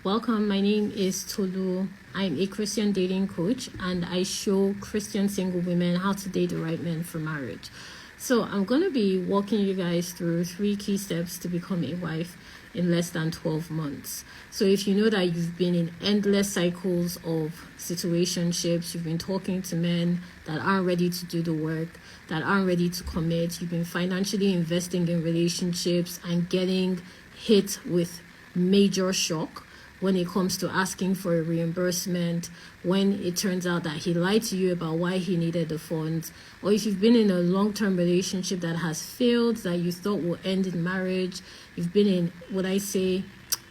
Welcome, my name is Tolu. I'm a Christian dating coach and I show Christian single women how to date the right man for marriage. So I'm going to be walking you guys through 3 key steps to become a wife in less than 12 months. So if you know that you've been in endless cycles of situationships, you've been talking to men that aren't ready to do the work, that aren't ready to commit, you've been financially investing in relationships and getting hit with major shock when it comes to asking for a reimbursement, when it turns out that he lied to you about why he needed the funds, or if you've been in a long-term relationship that has failed, that you thought will end in marriage, you've been in,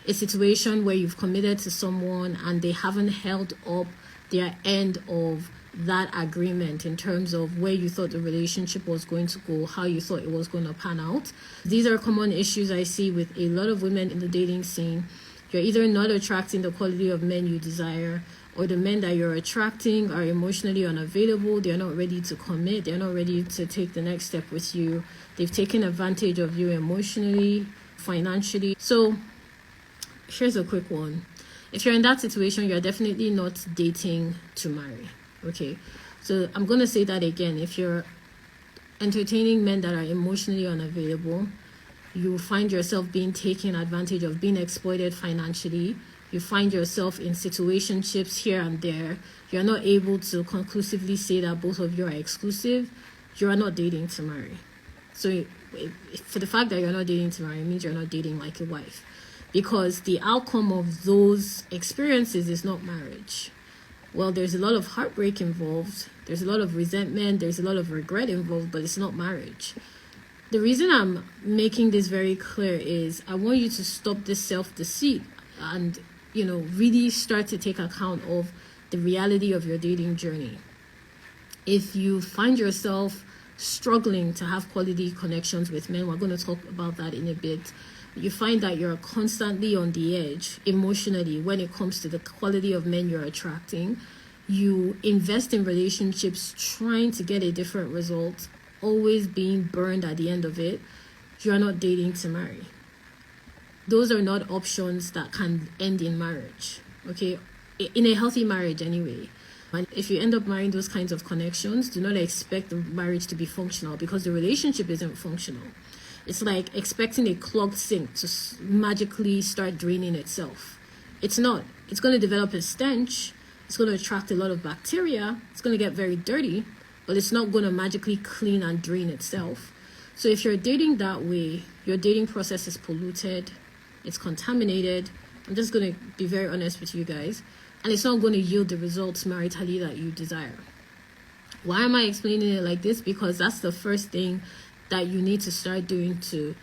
a situation where you've committed to someone and they haven't held up their end of that agreement in terms of where you thought the relationship was going to go, how you thought it was going to pan out. These are common issues I see with a lot of women in the dating scene. You're either not attracting the quality of men you desire, or the men that you're attracting are emotionally unavailable. They're not ready to commit. They're not ready to take the next step with you. They've taken advantage of you emotionally, financially. So here's a quick one. If you're in that situation, you're definitely not dating to marry. Okay, so I'm going to say that again. If you're entertaining men that are emotionally unavailable, you find yourself being taken advantage of, being exploited financially, you find yourself in situationships here and there, you're not able to conclusively say that both of you are exclusive, you are not dating to marry. So for the fact that you're not dating to marry, it means you're not dating like a wife. Because the outcome of those experiences is not marriage. Well, there's a lot of heartbreak involved, there's a lot of resentment, there's a lot of regret involved, but it's not marriage. The reason I'm making this very clear is I want you to stop this self-deceit and, really start to take account of the reality of your dating journey. If you find yourself struggling to have quality connections with men, we're going to talk about that in a bit. You find that you're constantly on the edge emotionally when it comes to the quality of men you're attracting. You invest in relationships trying to get a different result, always being burned at the end of it. You're not dating to marry. Those are not options that can end in marriage, okay? In a healthy marriage anyway. And if you end up marrying those kinds of connections, do not expect the marriage to be functional because the relationship isn't functional. It's like expecting a clogged sink to magically start draining itself. It's not. It's going to develop a stench. It's going to attract a lot of bacteria. It's going to get very dirty, but it's not going to magically clean and drain itself. So if you're dating that way, your dating process is polluted, it's contaminated. I'm just going to be very honest with you guys. And it's not going to yield the results maritally that you desire. Why am I explaining it like this? Because that's the first thing that you need to start doing to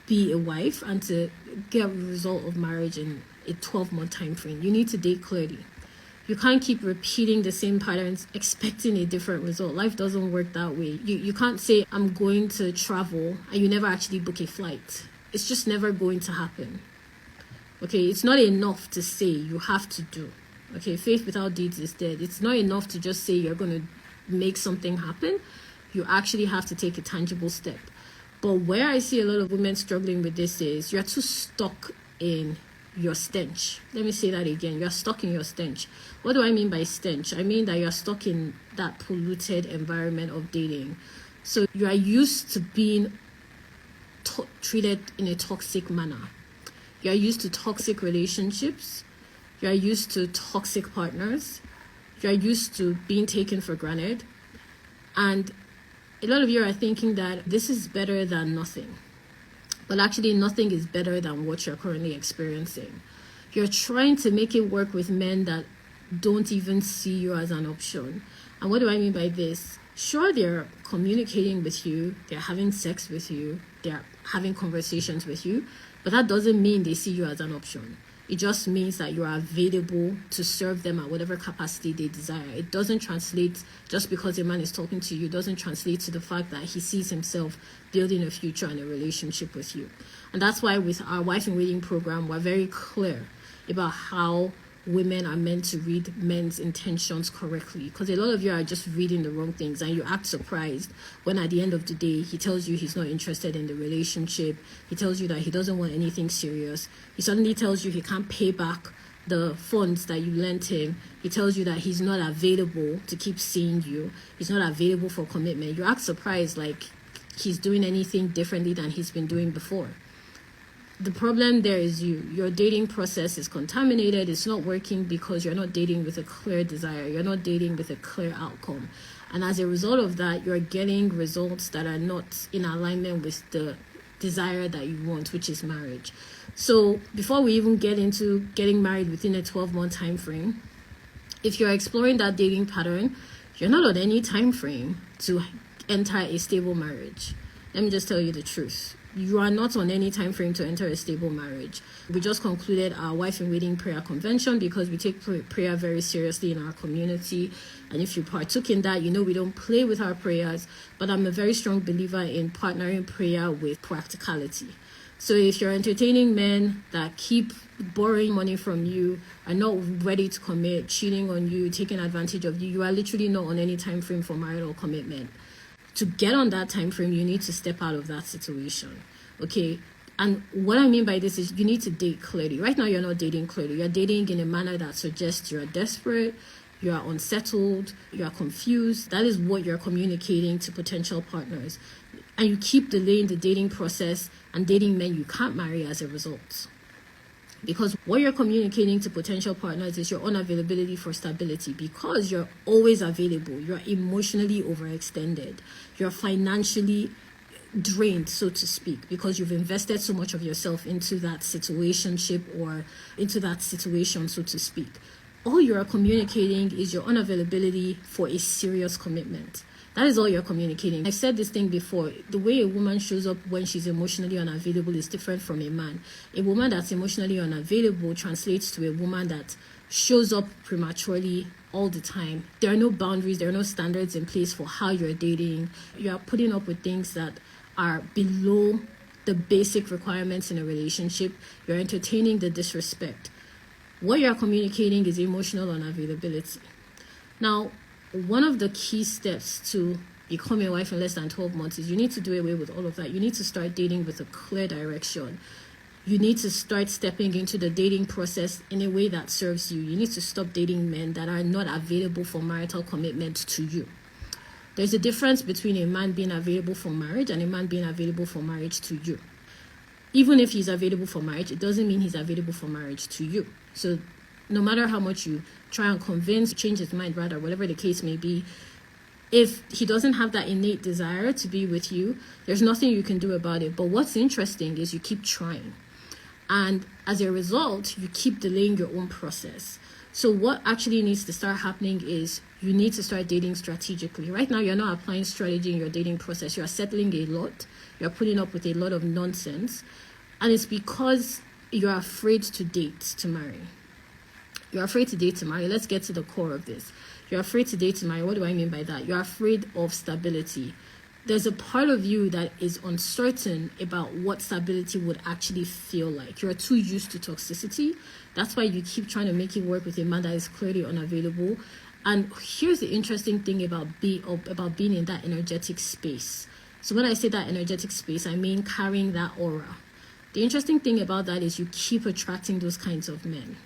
be a wife and to get a result of marriage in a 12-month time frame. You need to date clearly. You can't keep repeating the same patterns expecting a different result. Life doesn't work that way. You can't say, I'm going to travel, and you never actually book a flight. It's just never going to happen. Okay, it's not enough to say, you have to do. Okay, faith without deeds is dead. It's not enough to just say you're going to make something happen. You actually have to take a tangible step. But where I see a lot of women struggling with this is you're too stuck in your stench. Let me say that again. You're stuck in your stench. What do I mean by stench? I mean that you're stuck in that polluted environment of dating. So you are used to being treated in a toxic manner. You are used to toxic relationships. You are used to toxic partners. You are used to being taken for granted. And a lot of you are thinking that this is better than nothing. But actually, nothing is better than what you're currently experiencing. You're trying to make it work with men that don't even see you as an option. And what do I mean by this? Sure, they're communicating with you, they're having sex with you, they're having conversations with you, but that doesn't mean they see you as an option. It just means that you are available to serve them at whatever capacity they desire. It doesn't translate, just because a man is talking to you, doesn't translate to the fact that he sees himself building a future and a relationship with you. And that's why with our Wife in Waiting program, we're very clear about how women are meant to read men's intentions correctly, because a lot of you are just reading the wrong things, and you act surprised when at the end of the day he tells you he's not interested in the relationship. He tells you that he doesn't want anything serious. He suddenly tells you he can't pay back the funds that you lent him. He tells you that he's not available to keep seeing you. He's not available for commitment. You act surprised like he's doing anything differently than he's been doing before. The problem there is your dating process is contaminated. It's not working because you're not dating with a clear desire. You're not dating with a clear outcome. And as a result of that, you're getting results that are not in alignment with the desire that you want, which is marriage. So before we even get into getting married within a 12-month time frame, if you're exploring that dating pattern, you're not on any time frame to enter a stable marriage. Let me just tell you the truth. You are not on any time frame to enter a stable marriage. We just concluded our wife in waiting prayer convention because we take prayer very seriously in our community. And if you partook in that, you know we don't play with our prayers. But I'm a very strong believer in partnering prayer with practicality. So if you're entertaining men that keep borrowing money from you, are not ready to commit, cheating on you, taking advantage of you, you are literally not on any time frame for marital commitment. To get on that time frame, you need to step out of that situation. Okay? And what I mean by this is you need to date clearly. Right now, you're not dating clearly. You're dating in a manner that suggests you're desperate, you are unsettled, you are confused. That is what you're communicating to potential partners. And you keep delaying the dating process and dating men you can't marry as a result. Because what you're communicating to potential partners is your unavailability for stability, because you're always available. You're emotionally overextended. You're financially drained, so to speak, because you've invested so much of yourself into that situationship or into that situation, so to speak. All you're communicating is your unavailability for a serious commitment. That is all you're communicating. I've said this thing before. The way a woman shows up when she's emotionally unavailable is different from a man. A woman that's emotionally unavailable translates to a woman that shows up prematurely all the time. There are no boundaries. There are no standards in place for how you're dating. You are putting up with things that are below the basic requirements in a relationship. You're entertaining the disrespect. What you're communicating is emotional unavailability. Now, one of the key steps to become a wife in less than 12 months is you need to do away with all of that. You need to start dating with a clear direction. You need to start stepping into the dating process in a way that serves you. You need to stop dating men that are not available for marital commitment to you. There's a difference between a man being available for marriage and a man being available for marriage to you. Even if he's available for marriage, it doesn't mean he's available for marriage to you. So no matter how much you try and convince, change his mind rather, whatever the case may be, if he doesn't have that innate desire to be with you, there's nothing you can do about it. But what's interesting is you keep trying. And as a result, you keep delaying your own process. So what actually needs to start happening is you need to start dating strategically. Right now, you're not applying strategy in your dating process. You're settling a lot. You're putting up with a lot of nonsense. And it's because you're afraid to date to marry. You're afraid to date to marry. Let's get to the core of this. You're afraid to date to marry. What do I mean by that? You're afraid of stability. There's a part of you that is uncertain about what stability would actually feel like. You're too used to toxicity. That's why you keep trying to make it work with a man that is clearly unavailable. And here's the interesting thing about being in that energetic space. So when I say that energetic space, I mean carrying that aura. The interesting thing about that is you keep attracting those kinds of men.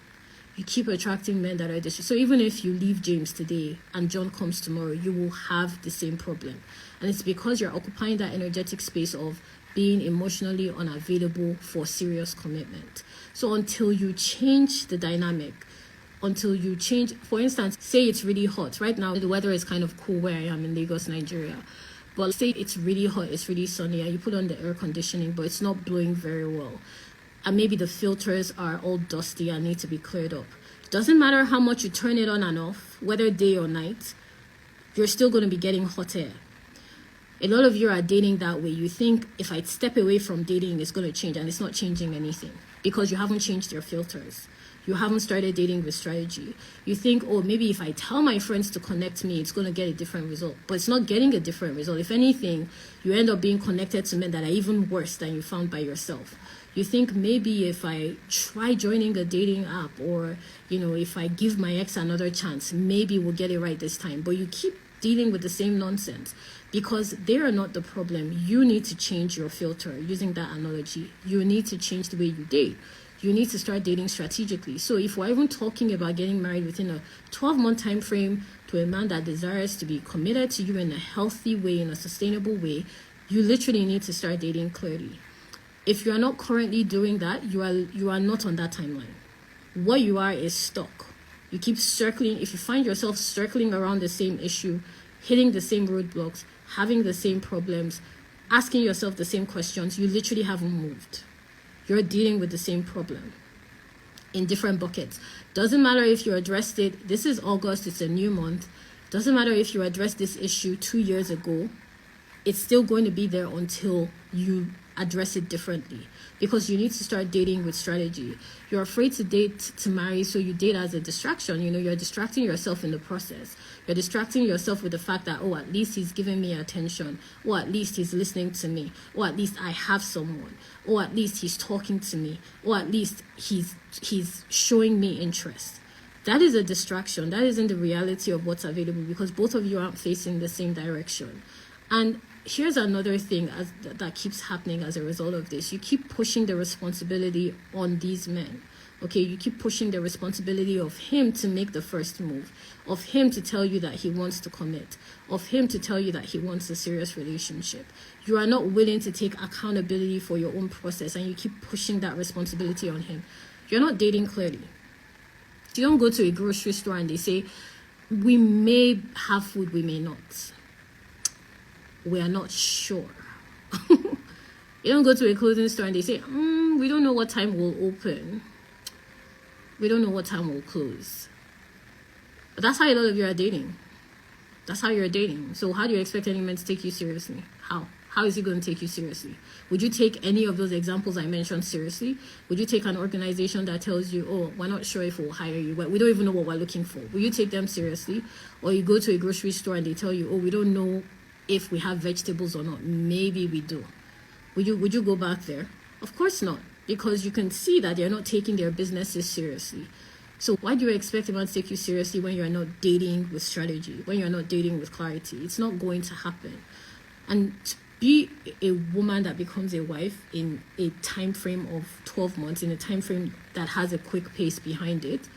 You keep attracting men that are disrespectful. So even if you leave James today and John comes tomorrow, you will have the same problem. And it's because you're occupying that energetic space of being emotionally unavailable for serious commitment. So until you change the dynamic, until you change, for instance, say it's really hot. Right now, the weather is kind of cool where I am in Lagos, Nigeria. But say it's really hot, it's really sunny, and you put on the air conditioning, but it's not blowing very well. And maybe the filters are all dusty and need to be cleared up. Doesn't matter how much you turn it on and off, whether day or night, you're still going to be getting hot air. A lot of you are dating that way. You think if I step away from dating, it's going to change, and it's not changing anything because you haven't changed your filters. You haven't started dating with strategy. You think, oh, maybe if I tell my friends to connect me, it's going to get a different result. But it's not getting a different result. If anything, you end up being connected to men that are even worse than you found by yourself. You think maybe if I try joining a dating app, or, if I give my ex another chance, maybe we'll get it right this time. But you keep dealing with the same nonsense because they are not the problem. You need to change your filter. Using that analogy, you need to change the way you date. You need to start dating strategically. So if we're even talking about getting married within a 12-month time frame to a man that desires to be committed to you in a healthy way, in a sustainable way, you literally need to start dating clearly. If you are not currently doing that, you are not on that timeline. What you are is stuck. You keep circling. If you find yourself circling around the same issue, hitting the same roadblocks, having the same problems, asking yourself the same questions, you literally haven't moved. You're dealing with the same problem in different buckets. Doesn't matter if you addressed it. This is August. It's a new month. Doesn't matter if you addressed this issue 2 years ago. It's still going to be there until you address it differently, because you need to start dating with strategy. You're afraid to date to marry, so you date as a distraction. You're distracting yourself in the process. You're distracting yourself with the fact that, at least he's giving me attention, or at least he's listening to me, or at least I have someone, or at least he's talking to me, or at least he's showing me interest. That is a distraction. That isn't the reality of what's available, because both of you aren't facing the same direction. And here's another thing that keeps happening as a result of this. You keep pushing the responsibility on these men. Okay, you keep pushing the responsibility of him to make the first move, of him to tell you that he wants to commit, of him to tell you that he wants a serious relationship. You are not willing to take accountability for your own process, and you keep pushing that responsibility on him. You're not dating clearly. You don't go to a grocery store and they say, we may have food, we may not. We are not sure. You don't go to a clothing store and they say, we don't know what time we'll open. We don't know what time we'll close. But that's how a lot of you are dating. That's how you're dating. So how do you expect any man to take you seriously? How? How is he going to take you seriously? Would you take any of those examples I mentioned seriously? Would you take an organization that tells you, we're not sure if we'll hire you, we don't even know what we're looking for? Will you take them seriously? Or you go to a grocery store and they tell you, we don't know if we have vegetables or not. Maybe we do. Would you go back there? Of course not, because you can see that they're not taking their businesses seriously. So why do you expect a man to take you seriously when you're not dating with strategy, when you're not dating with clarity? It's not going to happen. And to be a woman that becomes a wife in a time frame of 12 months, in a time frame that has a quick pace behind it,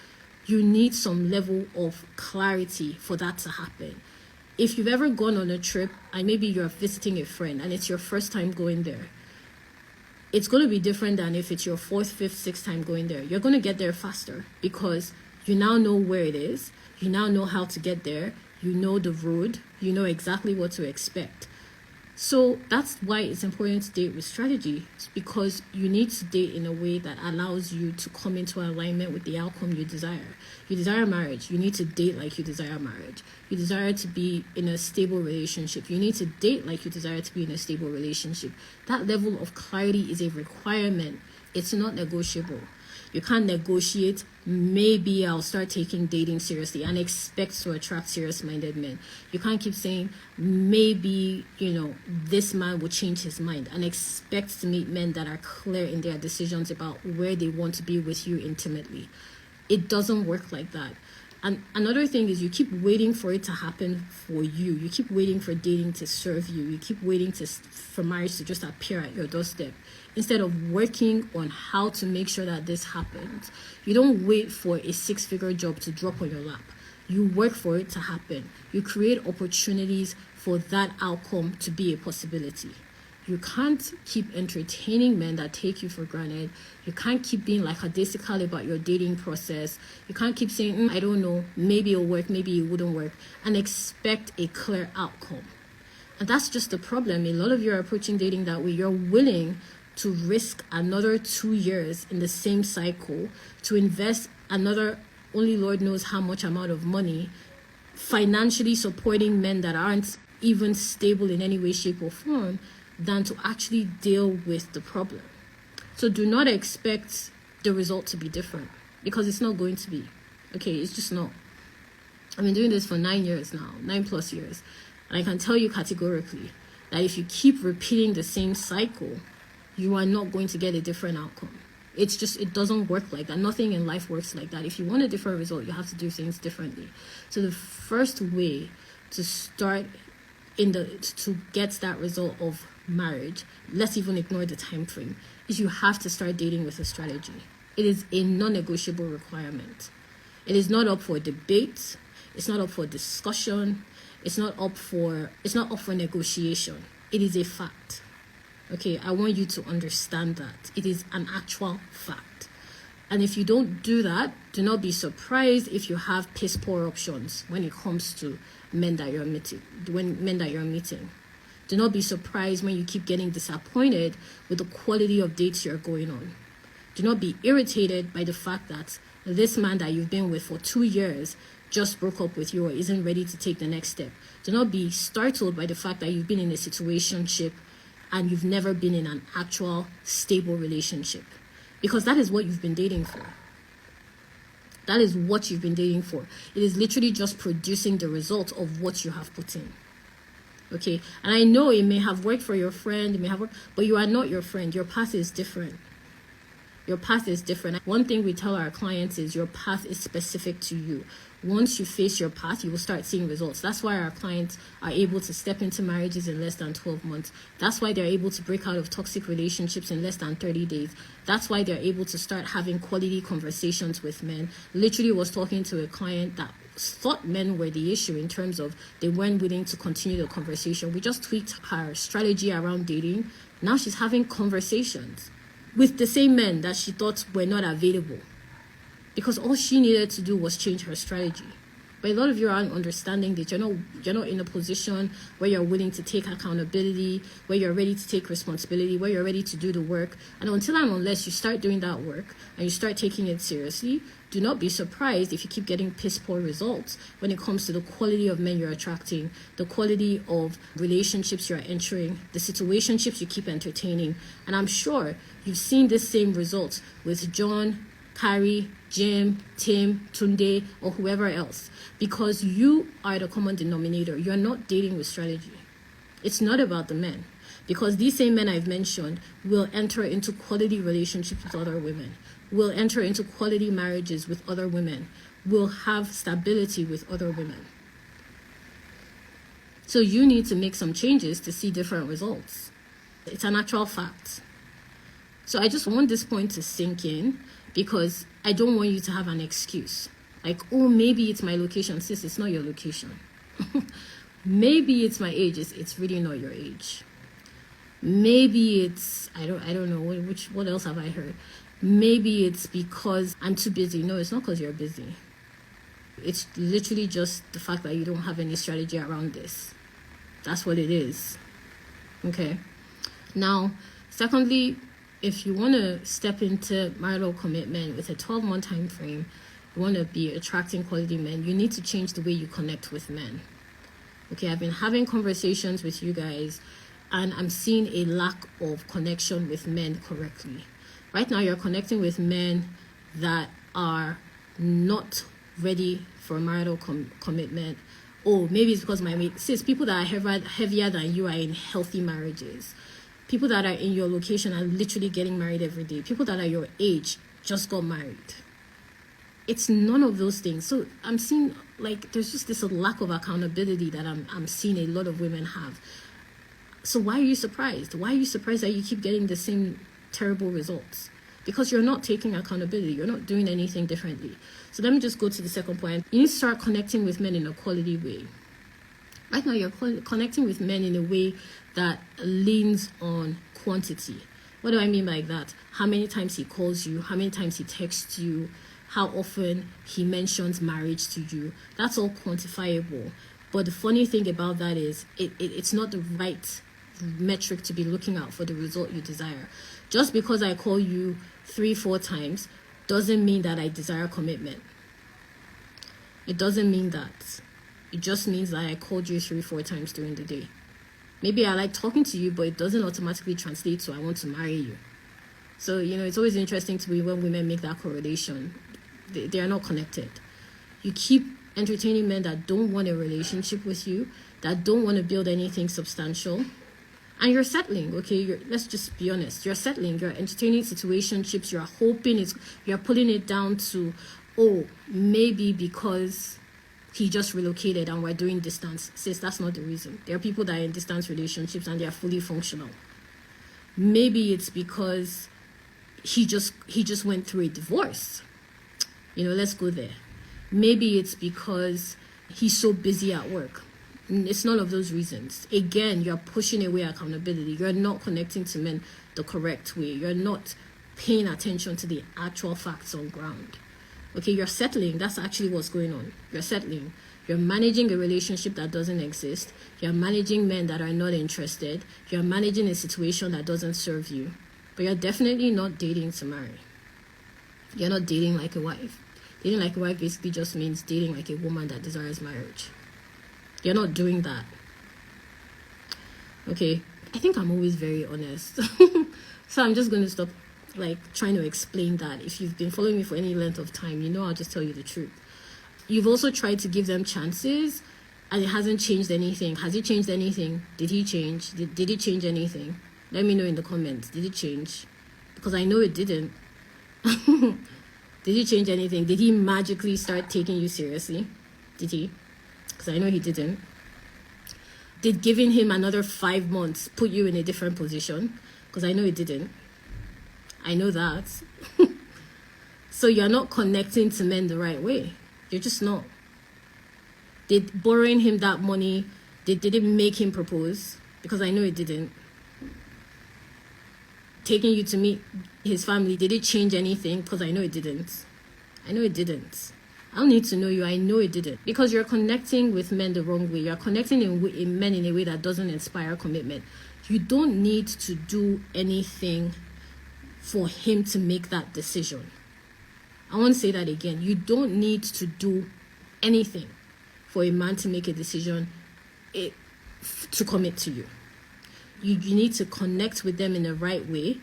you need some level of clarity for that to happen. If you've ever gone on a trip and maybe you're visiting a friend and it's your first time going there, it's going to be different than if it's your 4th, 5th, 6th time going there. You're going to get there faster because you now know where it is. You now know how to get there. You know the road. You know exactly what to expect. So that's why it's important to date with strategy. It's because you need to date in a way that allows you to come into alignment with the outcome you desire. You desire marriage. You need to date like you desire marriage. You desire to be in a stable relationship. You need to date like you desire to be in a stable relationship. That level of clarity is a requirement. It's not negotiable. You can't negotiate, maybe I'll start taking dating seriously and expect to attract serious-minded men. You can't keep saying, maybe, this man will change his mind and expect to meet men that are clear in their decisions about where they want to be with you intimately. It doesn't work like that. And another thing is you keep waiting for it to happen for you. You keep waiting for dating to serve you. You keep waiting for marriage to just appear at your doorstep instead of working on how to make sure that this happens. You don't wait for a 6-figure job to drop on your lap. You work for it to happen. You create opportunities for that outcome to be a possibility. You can't keep entertaining men that take you for granted. You can't keep being lackadaisical about your dating process. You can't keep saying, I don't know, maybe it'll work, maybe it wouldn't work, and expect a clear outcome. And that's just the problem. A lot of you are approaching dating that way. You're willing to risk another 2 years in the same cycle, to invest another, only Lord knows how much amount of money, financially supporting men that aren't even stable in any way, shape, or form, than to actually deal with the problem. So do not expect the result to be different, because it's not going to be. Okay, it's just not. I've been doing this for 9 years now, 9+ years. And I can tell you categorically that if you keep repeating the same cycle, you are not going to get a different outcome. It's just, it doesn't work like that. Nothing in life works like that. If you want a different result, you have to do things differently. So the first way to start to get that result of marriage, let's even ignore the time frame, is you have to start dating with a strategy. It is a non-negotiable requirement. It is not up for debate. It's not up for discussion. It's not up for negotiation. It is a fact. Okay, I want you to understand that. It is an actual fact. And if you don't do that, do not be surprised if you have piss poor options when it comes to men that you're meeting. Do not be surprised when you keep getting disappointed with the quality of dates you're going on. Do not be irritated by the fact that this man that you've been with for 2 years just broke up with you or isn't ready to take the next step. Do not be startled by the fact that you've been in a situationship and you've never been in an actual stable relationship, because that is what you've been dating for. That is what you've been dating for. It is literally just producing the result of what you have put in. Okay, and I know it may have worked for your friend, it may have worked, but you are not your friend. Your path is different. Your path is different. One thing we tell our clients is your path is specific to you. Once you face your path, you will start seeing results. That's why our clients are able to step into marriages in less than 12 months. That's why they're able to break out of toxic relationships in less than 30 days. That's why they're able to start having quality conversations with men. Literally was talking to a client that thought men were the issue in terms of they weren't willing to continue the conversation. We just tweaked her strategy around dating. Now she's having conversations with the same men that she thought were not available, because all she needed to do was change her strategy. But a lot of you aren't understanding that you're not in a position where you're willing to take accountability, where you're ready to take responsibility, where you're ready to do the work. And unless you start doing that work and you start taking it seriously, do not be surprised if you keep getting piss poor results when it comes to the quality of men you're attracting, the quality of relationships you're entering, the situationships you keep entertaining. And I'm sure you've seen this same result with John, Carrie, Jim, Tim, Tunde, or whoever else, because you are the common denominator. You're not dating with strategy. It's not about the men, because these same men I've mentioned will enter into quality relationships with other women, will enter into quality marriages with other women, will have stability with other women. So you need to make some changes to see different results. It's an actual fact. So I just want this point to sink in, because I don't want you to have an excuse. Like, oh, maybe it's my location. Sis, it's not your location. Maybe it's my age. It's really not your age. Maybe it's, I don't know, what else have I heard? Maybe it's because I'm too busy. No, it's not because you're busy. It's literally just the fact that you don't have any strategy around this. That's what it is. Okay. Now, secondly, if you want to step into marital commitment with a 12-month time frame, you want to be attracting quality men, you need to change the way you connect with men. Okay, I've been having conversations with you guys, and I'm seeing a lack of connection with men correctly. Right now, you're connecting with men that are not ready for marital commitment. Oh, maybe it's because people that are heavier than you are in healthy marriages. People that are in your location are literally getting married every day. People that are your age just got married. It's none of those things. So I'm seeing, like, there's just this lack of accountability that I'm seeing a lot of women have. So why are you surprised? Why are you surprised that you keep getting the same terrible results? Because you're not taking accountability. You're not doing anything differently. So let me just go to the second point. You need to start connecting with men in a quality way. Right now, you're connecting with men in a way that leans on quantity. What do I mean by that? How many times he calls you, how many times he texts you, how often he mentions marriage to you. That's all quantifiable. But the funny thing about that is it's not the right metric to be looking out for the result you desire. Just because I call you 3-4 times doesn't mean that I desire commitment. It doesn't mean that. It just means that I called you 3-4 times during the day. Maybe I like talking to you, but it doesn't automatically translate to I want to marry you. So, it's always interesting to me when women make that correlation. They are not connected. You keep entertaining men that don't want a relationship with you, that don't want to build anything substantial, And you're settling, okay? Let's just be honest. You're settling. You're entertaining situationships. You're hoping you're pulling it down to, oh, maybe because he just relocated and we're doing distance. Sis, that's not the reason. There are people that are in distance relationships and they are fully functional. Maybe it's because he just went through a divorce. Let's go there. Maybe it's because he's so busy at work. It's none of those reasons. Again, you're pushing away accountability. You're not connecting to men the correct way. You're not paying attention to the actual facts on ground. Okay, you're settling. That's actually what's going on. You're settling. You're managing a relationship that doesn't exist. You're managing men that are not interested. You're managing a situation that doesn't serve you. But you're definitely not dating to marry. You're not dating like a wife. Dating like a wife basically just means dating like a woman that desires marriage. You're not doing that. Okay, I think I'm always very honest. So I'm just going to stop trying to explain that. If you've been following me for any length of time, I'll just tell you the truth. You've also tried to give them chances and it hasn't changed anything. Has it changed anything? Did he change? Did it change anything? Let me know in the comments. Did it change? Because I know it didn't. Did he change anything? Did he magically start taking you seriously? Did he? Because I know he didn't. Did giving him another 5 months put you in a different position? Because I know it didn't. I know that. So you're not connecting to men the right way. You're just not. Did borrowing him that money, did it make him propose? Because I know it didn't. Taking you to meet his family, did it change anything? Because I know it didn't. I know it didn't. I don't need to know you. I know it didn't. Because you're connecting with men the wrong way. You're connecting in men in a way that doesn't inspire commitment. You don't need to do anything for him to make that decision. I want to say that again. You don't need to do anything for a man to make a decision to commit to you. You need to connect with them in the right way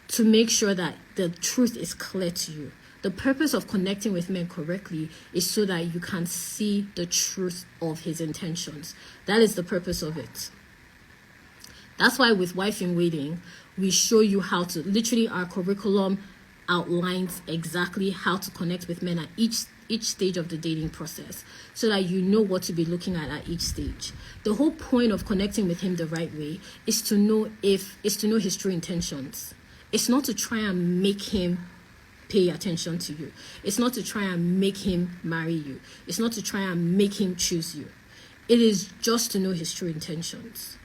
to make sure that the truth is clear to you. The purpose of connecting with men correctly is so that you can see the truth of his intentions. That is the purpose of it. That's why with Wife in Waiting, we show you how to, literally our curriculum outlines exactly how to connect with men at each stage of the dating process so that you know what to be looking at each stage. The whole point of connecting with him the right way is to know his true intentions. It's not to try and make him pay attention to you. It's not to try and make him marry you. It's not to try and make him choose you. It is just to know his true intentions.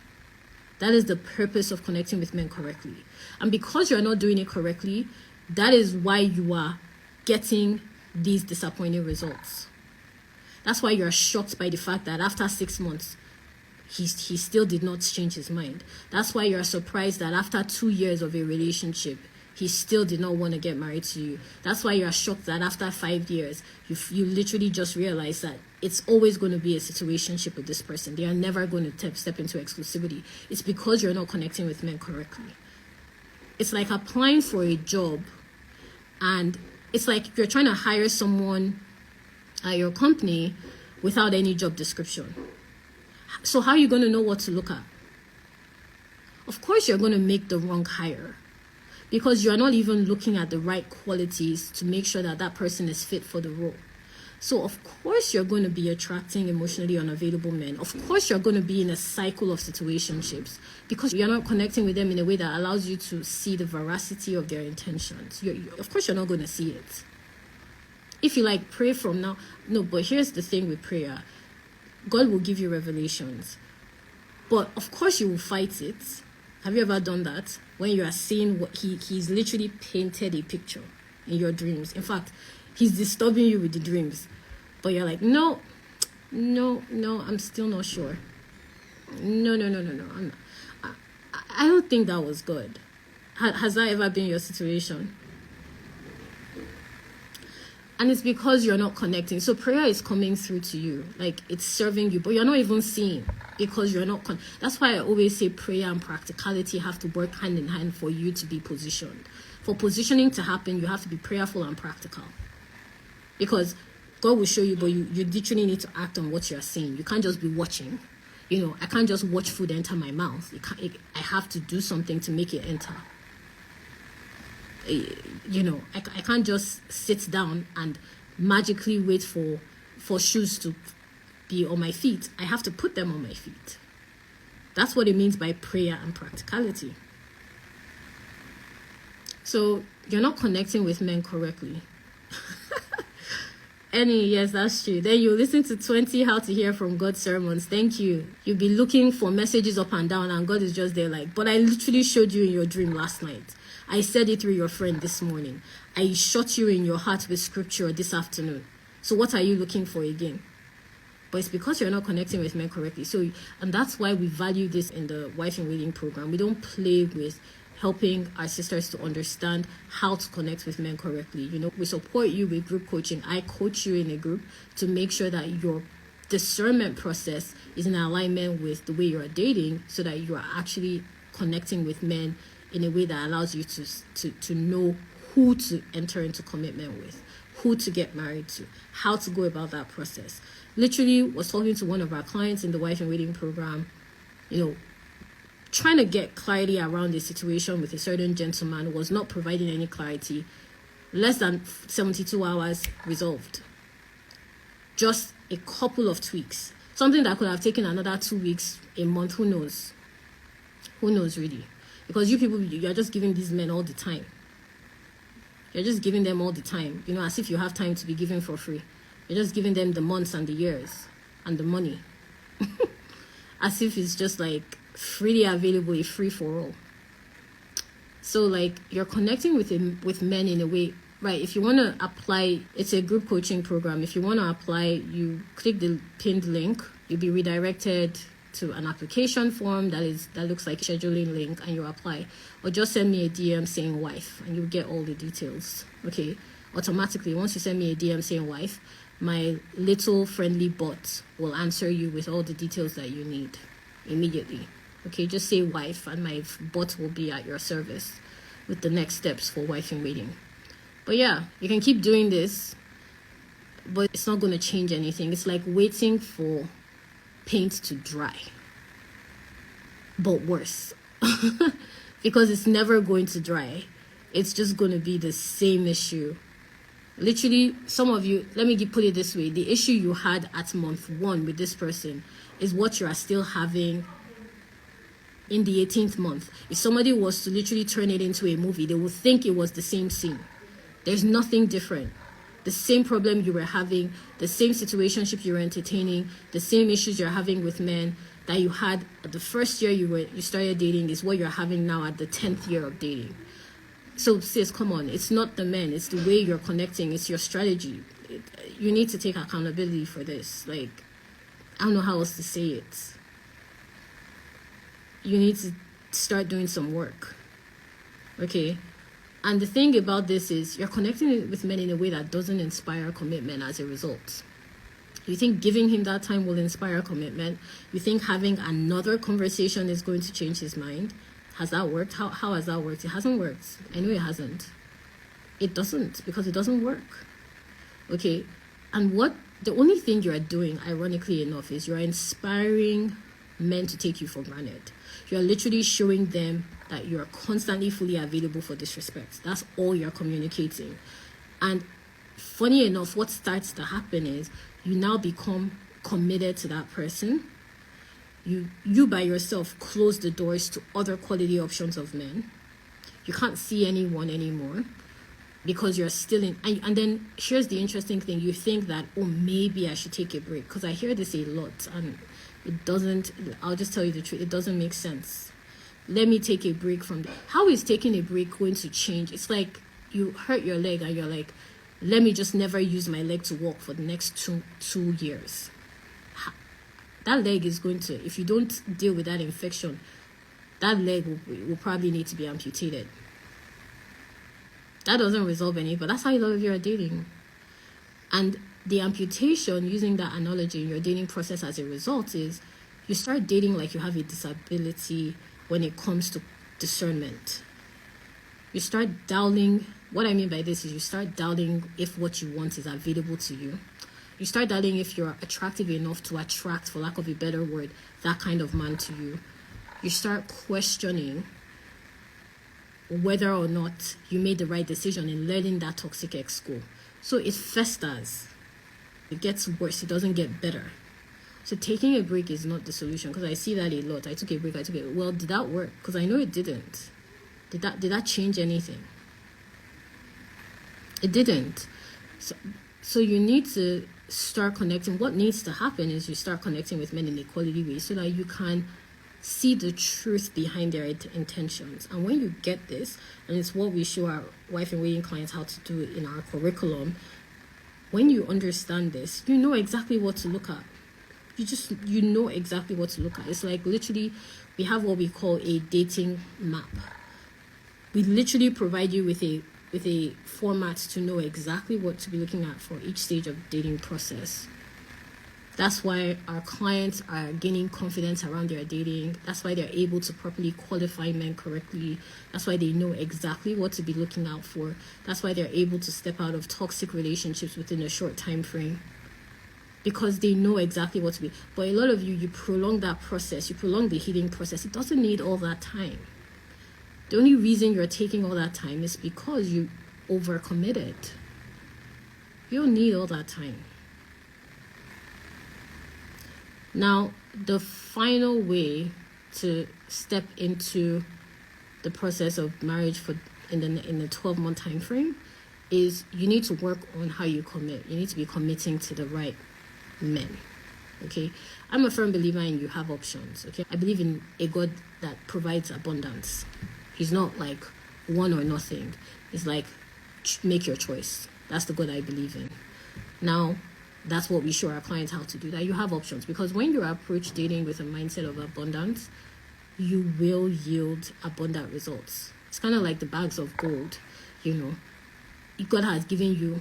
That is the purpose of connecting with men correctly. And because you're not doing it correctly, that is why you are getting these disappointing results. That's why you're shocked by the fact that after 6 months, he still did not change his mind. That's why you're surprised that after 2 years of a relationship, he still did not want to get married to you. That's why you're shocked that after 5 years, you literally just realize that it's always going to be a situationship with this person. They are never going to step into exclusivity. It's because you're not connecting with men correctly. It's like applying for a job and it's like you're trying to hire someone at your company without any job description. So how are you going to know what to look at? Of course, you're going to make the wrong hire because you're not even looking at the right qualities to make sure that that person is fit for the role. So of course, you're going to be attracting emotionally unavailable men. Of course, you're going to be in a cycle of situationships because you're not connecting with them in a way that allows you to see the veracity of their intentions. Of course, you're not going to see it. If you pray from now, no, but here's the thing with prayer. God will give you revelations. But of course, you will fight it. Have you ever done that? When you are seeing what he's literally painted a picture in your dreams. In fact, he's disturbing you with the dreams. But you're like, no, I'm still not sure. No. I don't think that was good. Has that ever been your situation? And it's because you're not connecting. So prayer is coming through to you. It's serving you. But you're not even seeing because you're not. That's why I always say prayer and practicality have to work hand in hand for you to be positioned. For positioning to happen, you have to be prayerful and practical. Because God will show you, but you literally need to act on what you're seeing. You can't just be watching. I can't just watch food enter my mouth. I have to do something to make it enter. I can't just sit down and magically wait for shoes to be on my feet. I have to put them on my feet. That's what it means by prayer and practicality. So you're not connecting with men correctly. Yes, that's true. Then you listen to 20 How to Hear from God sermons. Thank you. You'll be looking for messages up and down, and God is just there like, but I literally showed you in your dream last night. I said it through your friend this morning. I shot you in your heart with scripture this afternoon. So what are you looking for again? But it's because you're not connecting with men correctly. And that's why we value this in the Wife in Waiting program. We don't play with helping our sisters to understand how to connect with men correctly. We support you with group coaching. I coach you in a group to make sure that your discernment process is in alignment with the way you're dating, so that you are actually connecting with men in a way that allows you to know who to enter into commitment with, who to get married to, how to go about that process. Literally was talking to one of our clients in the Wife in Waiting program, trying to get clarity around the situation with a certain gentleman, was not providing any clarity. Less than 72 hours resolved. Just a couple of tweaks. Something that could have taken another 2 weeks, a month, who knows? Who knows really? Because you people, you're just giving these men all the time. You're just giving them all the time, as if you have time to be given for free. You're just giving them the months and the years and the money. As if it's just like freely available, a free for all. So you're connecting with men in a way, right? If you want to apply, it's a group coaching program. If you want to apply, you click the pinned link. You'll be redirected to an application form that looks like a scheduling link, and you apply. Or just send me a DM saying wife, and you'll get all the details. Okay, automatically, once you send me a DM saying wife, my little friendly bot will answer you with all the details that you need immediately. Okay, just say wife, and my bot will be at your service with the next steps for Wife in Waiting. But yeah, you can keep doing this, but it's not going to change anything. It's like waiting for paint to dry, but worse. Because it's never going to dry. It's just going to be the same issue. Literally, some of you, let me put it this way, the issue you had at month 1 with this person is what you are still having in the 18th month. If somebody was to literally turn it into a movie, they would think it was the same scene. There's nothing different. The same problem you were having, the same situationship you were entertaining, the same issues you're having with men that you had at the first year you started dating is what you're having now at the 10th year of dating. So sis, come on, it's not the men, it's the way you're connecting, it's your strategy. You need to take accountability for this. I don't know how else to say it. You need to start doing some work. Okay? And the thing about this is you're connecting with men in a way that doesn't inspire commitment as a result. You think giving him that time will inspire commitment? You think having another conversation is going to change his mind? Has that worked? How has that worked? It hasn't worked. I know it hasn't. It doesn't, because it doesn't work. Okay? And the only thing you're doing, ironically enough, is you're inspiring men to take you for granted. You're literally showing them that you're constantly fully available for disrespect. That's all you're communicating. And funny enough, what starts to happen is you now become committed to that person. You by yourself close the doors to other quality options of men. You can't see anyone anymore because you're still in. And then here's the interesting thing. You think that, maybe I should take a break, because I hear this a lot, and it doesn't. I'll just tell you the truth. It doesn't make sense. Let me take a break from that. How is taking a break going to change? It's like you hurt your leg and you're like, let me just never use my leg to walk for the next two years. That leg is going to, if you don't deal with that infection, that leg will probably need to be amputated. That doesn't resolve any, but that's how you love if you're dating. And the amputation, using that analogy in your dating process as a result, is you start dating like you have a disability when it comes to discernment. You start doubting. What I mean by this is you start doubting if what you want is available to you. You start doubting if you're attractive enough to attract, for lack of a better word, that kind of man to you. You start questioning whether or not you made the right decision in letting that toxic ex go. So it festers. It gets worse. It doesn't get better. So taking a break is not the solution, because I see that a lot. I took a break. Well, did that work? Because I know it didn't. Did that change anything? It didn't. So you need to start connecting. What needs to happen is you start connecting with men in a quality way so that you can see the truth behind their intentions. And when you get this, and it's what we show our wife in waiting clients how to do in our curriculum, when you understand this, you know exactly what to look at. You know exactly what to look at. It's like literally we have what we call a dating map. We literally provide you with a format to know exactly what to be looking at for each stage of the dating process. That's why our clients are gaining confidence around their dating. That's why they're able to properly qualify men correctly. That's why they know exactly what to be looking out for. That's why they're able to step out of toxic relationships within a short time frame, because they know exactly what to be. But a lot of you prolong that process. You prolong the healing process. It doesn't need all that time. The only reason you're taking all that time is because you overcommitted. You don't need all that time. Now, the final way to step into the process of marriage in the 12-month time frame is you need to work on how you commit. You need to be committing to the right men. Okay, I'm a firm believer in you have options. Okay, I believe in a God that provides abundance. He's not like one or nothing. It's like make your choice. That's the God I believe in. Now, that's what we show our clients how to do, that you have options, because when you approach dating with a mindset of abundance, you will yield abundant results. It's kind of like the bags of gold. God has given you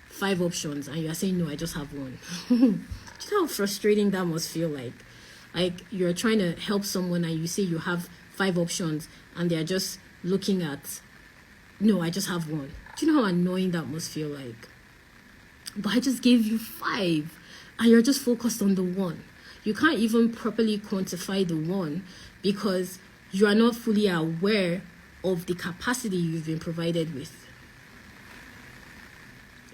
5 options and you are saying, no, I just have one. Do you know how frustrating that must feel like? Like you're trying to help someone and you say you have 5 options and they're just looking at, no, I just have one. Do you know how annoying that must feel like? But I just gave you 5 and you're just focused on the one. You can't even properly quantify the one because you are not fully aware of the capacity you've been provided with.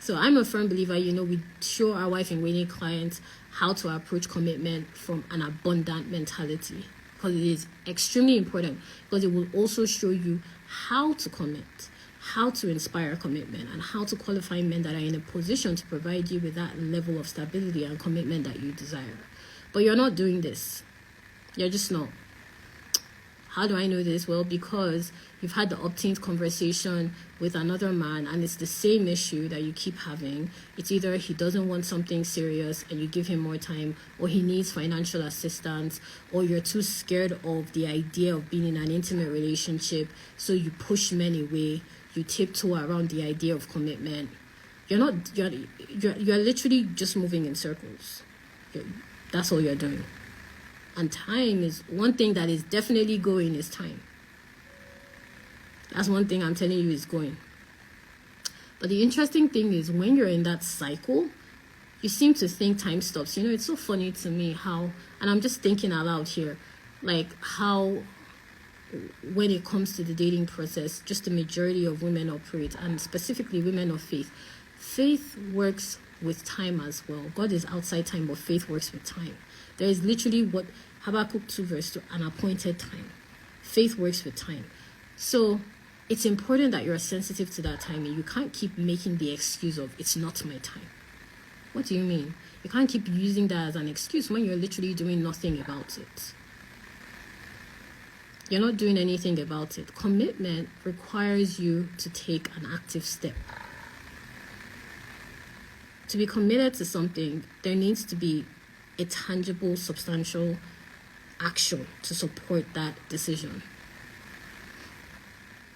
So I'm a firm believer, we show our wife in waiting clients how to approach commitment from an abundant mentality, because it is extremely important, because it will also show you how to commit, how to inspire commitment, and how to qualify men that are in a position to provide you with that level of stability and commitment that you desire. But you're not doing this. You're just not. How do I know this? Well, because you've had the opt-in conversation with another man and it's the same issue that you keep having. It's either he doesn't want something serious and you give him more time, or he needs financial assistance, or you're too scared of the idea of being in an intimate relationship, so you push men away, you tiptoe around the idea of commitment. You're literally just moving in circles. That's all you're doing. And time is one thing that is definitely going, is time. That's one thing I'm telling you is going. But the interesting thing is when you're in that cycle, you seem to think time stops. It's so funny to me how, and I'm just thinking out loud here, like how when it comes to the dating process, just the majority of women operate, and specifically women of faith. Faith works with time as well. God is outside time, but faith works with time. There is literally what Habakkuk 2 verse 2, an appointed time. Faith works with time. So it's important that you're sensitive to that timing. You can't keep making the excuse of, it's not my time. What do you mean? You can't keep using that as an excuse when you're literally doing nothing about it. You're not doing anything about it. Commitment requires you to take an active step. To be committed to something, there needs to be a tangible, substantial action to support that decision.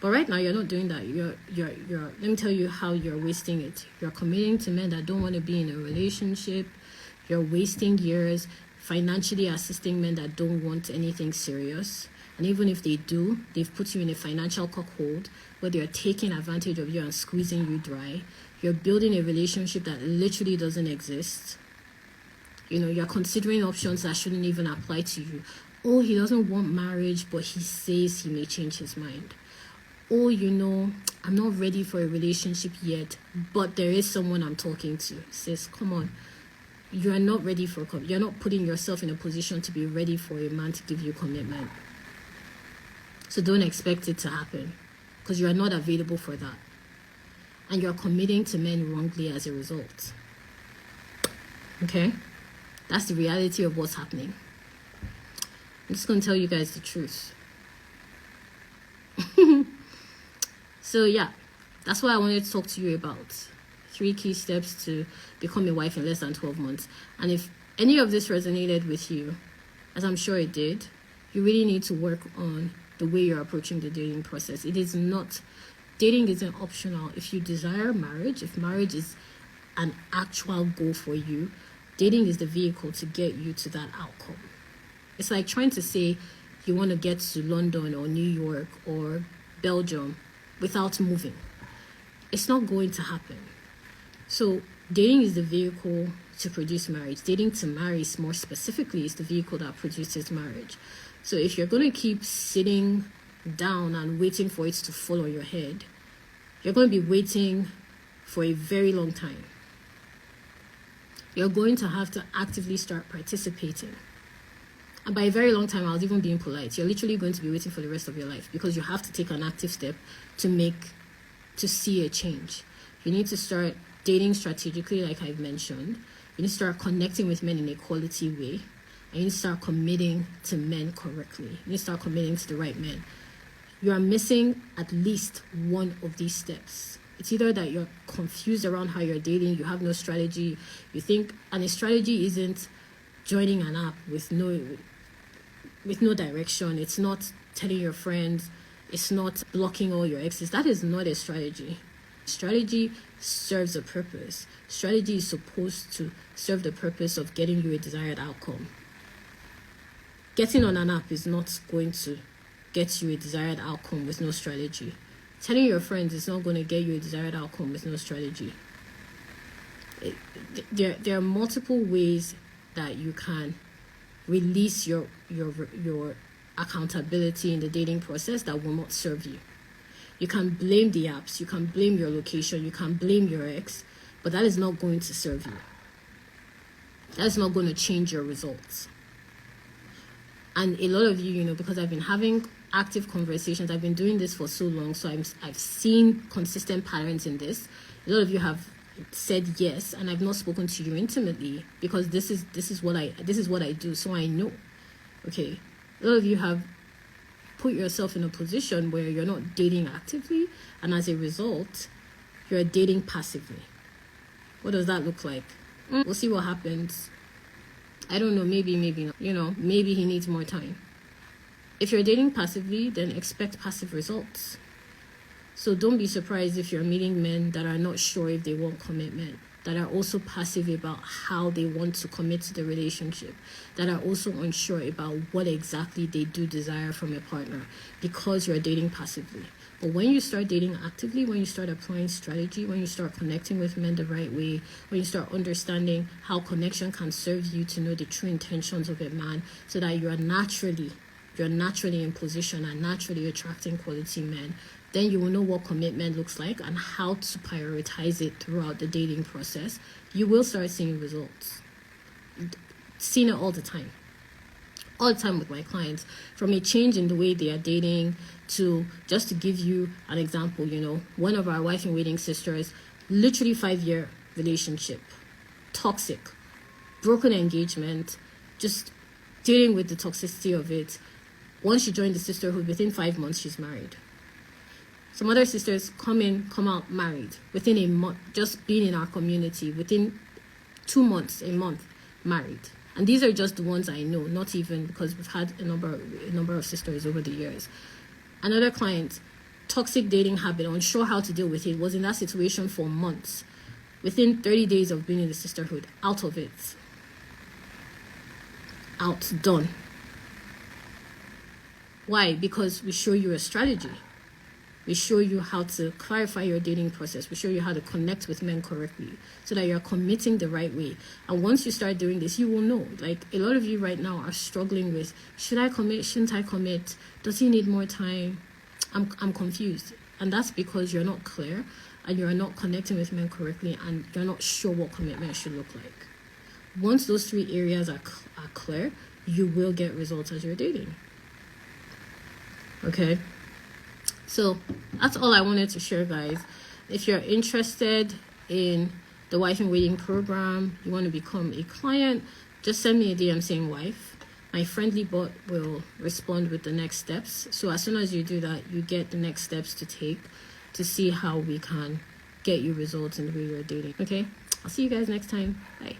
But right now, you're not doing that. You're. Let me tell you how you're wasting it. You're committing to men that don't want to be in a relationship. You're wasting years financially assisting men that don't want anything serious. And even if they do, they've put you in a financial cuckold where they're taking advantage of you and squeezing you dry. You're building a relationship that literally doesn't exist. You know, you're considering options that shouldn't even apply to you. Oh, he doesn't want marriage, but he says he may change his mind. Oh, you know, I'm not ready for a relationship yet, but there is someone I'm talking to. Says, come on. You are not ready for you're not putting yourself in a position to be ready for a man to give you commitment. So don't expect it to happen, because you are not available for that. And you're committing to men wrongly as a result. Okay? That's the reality of what's happening. I'm just going to tell you guys the truth. So yeah, that's what I wanted to talk to you about. 3 key steps to become a wife in less than 12 months. And if any of this resonated with you, as I'm sure it did, you really need to work on the way you're approaching the dating process. Dating isn't optional. If you desire marriage, if marriage is an actual goal for you, dating is the vehicle to get you to that outcome. It's like trying to say you want to get to London or New York or Belgium without moving. It's not going to happen. So dating is the vehicle to produce marriage. Dating to marry, more specifically, is the vehicle that produces marriage. So if you're going to keep sitting down and waiting for it to fall on your head, you're going to be waiting for a very long time. You're going to have to actively start participating. And by a very long time, I was even being polite. You're literally going to be waiting for the rest of your life, because you have to take an active step to see a change. You need to start dating strategically, like I've mentioned. You need to start connecting with men in a quality way. And you need to start committing to men correctly. You need to start committing to the right men. You are missing at least one of these steps. It's either that you're confused around how you're dating, you have no strategy, you think, and a strategy isn't joining an app with no direction. It's not telling your friends. It's not blocking all your exes. That is not a strategy. Strategy serves a purpose. Strategy is supposed to serve the purpose of getting you a desired outcome. Getting on an app is not going to get you a desired outcome with no strategy. Telling your friends is not going to get you a desired outcome with no strategy. There are multiple ways that you can release your accountability in the dating process that will not serve you. You can blame the apps, you can blame your location, you can blame your ex, but that is not going to serve you. That is not going to change your results. And a lot of you, because I've been having active conversations, I've been doing this for so long, so I've seen consistent patterns in this. A lot of you have said yes, and I've not spoken to you intimately, because this is what I do, so I know. Okay, a lot of you have put yourself in a position where you're not dating actively, and as a result, you're dating passively. What does that look like? We'll see what happens. I don't know, maybe not. Maybe he needs more time. If you're dating passively, then expect passive results. So don't be surprised if you're meeting men that are not sure if they want commitment, that are also passive about how they want to commit to the relationship, that are also unsure about what exactly they do desire from a partner, because you're dating passively. But when you start dating actively, when you start applying strategy, when you start connecting with men the right way, when you start understanding how connection can serve you to know the true intentions of a man, so that you're naturally in position and naturally attracting quality men, then you will know what commitment looks like and how to prioritize it throughout the dating process. You will start seeing results. Seeing it all the time with my clients, from a change in the way they are dating to, just to give you an example, one of our wife-in-waiting sisters, literally 5-year relationship, toxic, broken engagement, just dealing with the toxicity of it. Once she joined the sisterhood, within 5 months, she's married. Some other sisters come out married within a month, just being in our community, within 2 months, a month, married. And these are just the ones I know, not even, because we've had a number of sisters over the years. Another client, toxic dating habit, unsure how to deal with it, was in that situation for months. Within 30 days of being in the sisterhood, out of it. Out, done. Why? Because we show you a strategy. We show you how to clarify your dating process. We show you how to connect with men correctly so that you're committing the right way. And once you start doing this, you will know. Like, a lot of you right now are struggling with, should I commit? Shouldn't I commit? Does he need more time? I'm confused. And that's because you're not clear and you're not connecting with men correctly and you're not sure what commitment should look like. Once those 3 areas are clear, you will get results as you're dating. Okay? So that's all I wanted to share, guys. If you're interested in the Wife in Waiting program, you want to become a client, just send me a DM saying wife. My friendly bot will respond with the next steps. So as soon as you do that, you get the next steps to take to see how we can get you results in the way you're dating. Okay? I'll see you guys next time. Bye.